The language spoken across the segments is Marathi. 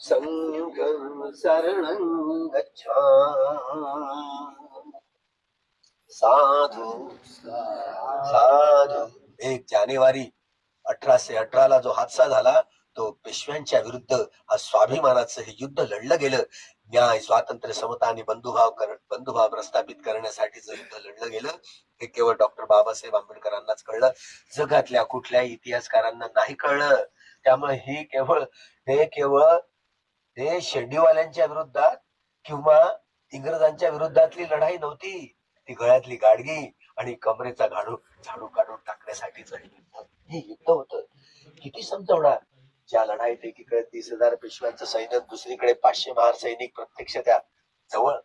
संघं शरणं गच्छामि साधू साधू. 1 जानेवारी 1818 जो हादसा झाला तो पेशव्यांच्या विरुद्ध हा स्वाभिमानाचं हे युद्ध लढलं गेलं. न्याय, स्वातंत्र्य, समता आणि बंधुभाव प्रस्थापित करण्यासाठीचं युद्ध लढलं गेलं. हे केवळ डॉक्टर बाबासाहेब आंबेडकरांनाच कळलं. जगातल्या कुठल्याही इतिहासकारांना नाही कळलं. त्यामुळे हे केवळ हे शेंडीवाल्यांच्या विरोधात किंवा इंग्रजांच्या विरोधातली लढाई नव्हती. ती गळ्यातली गाडगी आणि कमरेचा झाडू काढून टाकण्यासाठीच हे युद्ध होतं. किती समजवणार. ज्या लढाईत एकीकडे 30,000 पेशव्यांचं सैन्य, दुसरीकडे 500 महार सैनिक, प्रत्यक्ष त्या जवळ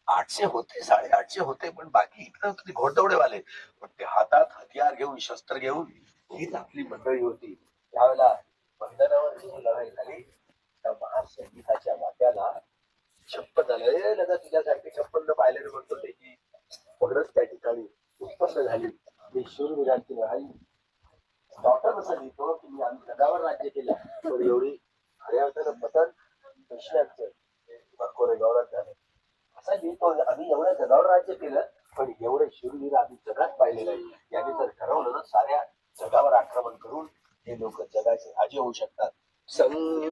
800 होते, 850 होते, पण बाकी इकडे होते घोडदौडेवाले. पण ते हातात हतियार घेऊन, शस्त्र घेऊन हीच आपली मंडळी होती. त्यावेळेला बंधनावर जी लढाई झाली त्या महार सैनिकाच्या वाट्याला 56 झालं. लगा तुझ्यासारखे 56 पाहिल्याने म्हणतो त्याची पगडच त्या ठिकाणी उत्पन्न झाली. ही शूरवीरांची लढाई. डॉक्टर असं लिहितो की मी आम्ही जगावर राज्य केलं, पण एवढी खऱ्या अर्थानं पतन पेशव्यांचं कोरेगावला झालं. असा लिहितो आम्ही एवढ्या जगावर राज्य केलं, पण एवढे शूरवीर आम्ही जगात पाहिले नाही. यांनी जर ठरवलं ना साऱ्या जगावर आक्रमण करून हे लोक जगाचे राजे होऊ शकतात.